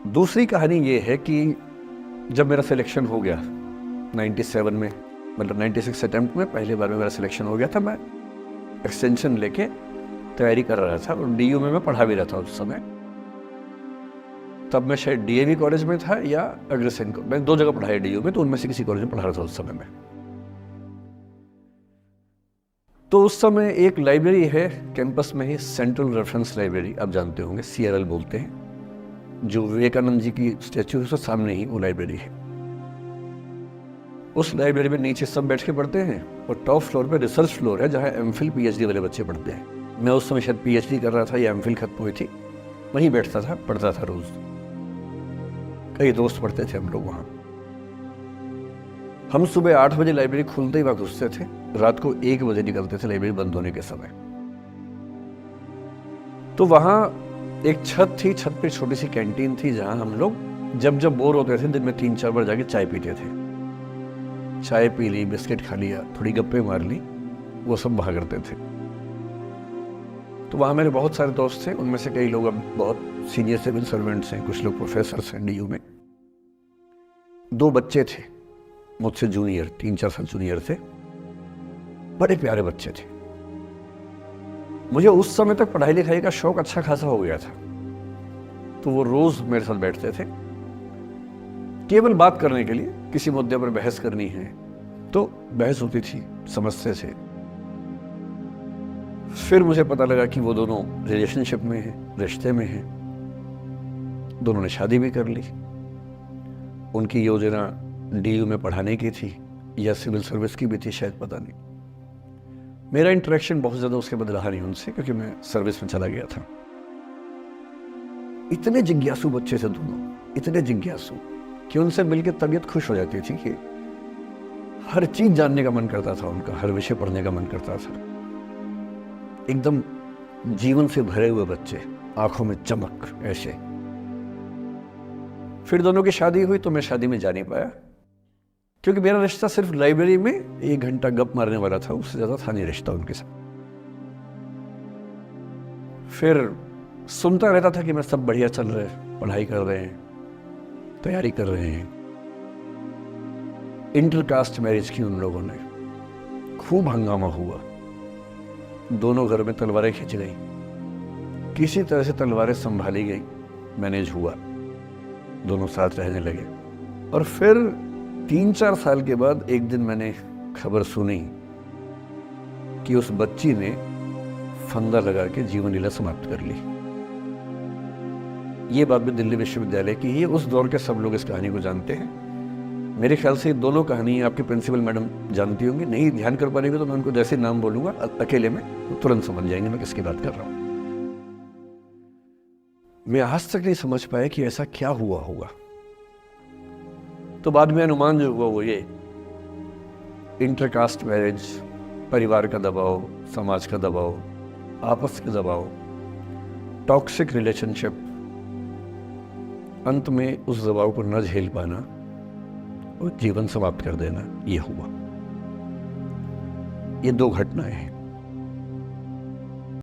दूसरी कहानी ये है कि जब मेरा सिलेक्शन हो गया 97 में, मतलब 96 अटेम्प्ट में पहली बार में मेरा सिलेक्शन हो गया था, मैं एक्सटेंशन लेके तैयारी कर रहा था और डीयू में मैं पढ़ा भी रहा था उस समय। तब मैं शायद डीएवी कॉलेज में था या अग्रसेन, मैं 2 जगह पढ़ाया डीयू में, तो उनमें से किसी कॉलेज में पढ़ा रहा था उस समय में। तो उस समय एक लाइब्रेरी है कैंपस में ही, सेंट्रल रेफरेंस लाइब्रेरी, आप जानते होंगे, CRL बोलते हैं, जो विवेकानंद जी की स्टैच्यू है उसके सामने ही वो लाइब्रेरी है। उस लाइब्रेरी में नीचे सब बैठ के पढ़ते हैं और टॉप फ्लोर पे रिसर्च फ्लोर है जहाँ MPhil PhD वाले बच्चे पढ़ते हैं। मैं उस समय शायद PhD कर रहा था या MPhil खत्म हुई थी, वहीं बैठता था, पढ़ता था रोज। कई दोस्त पढ़ते थे हम लोग वहाँ। हम सुबह 8 बजे लाइब्रेरी खुलते ही वहाँ घुसते थे, रात को 1 बजे निकलते थे लाइब्रेरी बंद होने के समय। तो वहाँ एक छत थी, छत पे छोटी सी कैंटीन थी जहाँ हम लोग जब जब बोर होते थे दिन में 3-4 बार जाके चाय पीते थे। चाय पी ली, बिस्किट खा लिया, थोड़ी गप्पे मार ली, वो सब वहाँ करते थे। तो वहाँ मेरे बहुत सारे दोस्त थे, उनमें से कई लोग अब बहुत सीनियर सिविल सर्वेंट्स हैं, कुछ लोग प्रोफेसर हैं डीयू में। 2 बच्चे थे मुझसे जूनियर, 3-4 साल जूनियर थे, बड़े प्यारे बच्चे थे। मुझे उस समय तक पढ़ाई लिखाई का शौक अच्छा खासा हो गया था, तो वो रोज मेरे साथ बैठते थे केवल बात करने के लिए। किसी मुद्दे पर बहस करनी है तो बहस होती थी, समझते थे। फिर मुझे पता लगा कि वो दोनों रिलेशनशिप में हैं, रिश्ते में हैं। दोनों ने शादी भी कर ली। उनकी योजना डीयू में पढ़ाने की थी या सिविल सर्विस की भी थी, शायद, पता नहीं। मेरा इंटरेक्शन बहुत ज़्यादा उसके बाद रहा नहीं उनसे, क्योंकि मैं सर्विस में चला गया था। इतने जिज्ञासु बच्चे थे दोनों, इतने जिज्ञासु कि उनसे मिलकर तबीयत खुश हो जाती थी, कि हर चीज जानने का मन करता था उनका, हर विषय पढ़ने का मन करता था। एकदम जीवन से भरे हुए बच्चे, आंखों में चमक ऐसे। फिर दोनों की शादी हुई तो मैं शादी में जा नहीं पाया, क्योंकि मेरा रिश्ता सिर्फ लाइब्रेरी में 1 घंटा गप मारने वाला था, उससे ज्यादा था नहीं रिश्ता उनके साथ। फिर सुनता रहता था कि मैं सब बढ़िया चल रहे हैं, पढ़ाई कर रहे हैं, तैयारी कर रहे हैं। इंटरकास्ट मैरिज की उन लोगों ने, खूब हंगामा हुआ, दोनों घर में तलवारें खींच गई, किसी तरह से तलवारें संभाली गई, मैनेज हुआ, दोनों साथ रहने लगे। और फिर 3-4 साल के बाद एक दिन मैंने खबर सुनी कि उस बच्ची ने फंदा लगा के जीवन लीला समाप्त कर ली। ये बात भी दिल्ली विश्वविद्यालय की ही, उस दौर के सब लोग इस कहानी को जानते हैं। मेरे ख्याल से दोनों कहानी आपकी प्रिंसिपल मैडम जानती होंगी, नहीं ध्यान कर पाएंगे तो मैं उनको जैसे नाम बोलूंगा अकेले में तो तुरंत समझ जाएंगे मैं किसकी बात कर रहा हूं। मैं आज तक नहीं समझ पाया कि ऐसा क्या हुआ होगा। तो बाद में अनुमान जो हुआ वो ये, इंटरकास्ट मैरिज, परिवार का दबाव, समाज का दबाव, आपस का दबाव, टॉक्सिक रिलेशनशिप, अंत में उस दबाव को न झेल पाना और जीवन समाप्त कर देना, ये हुआ। ये 2 घटनाएं हैं।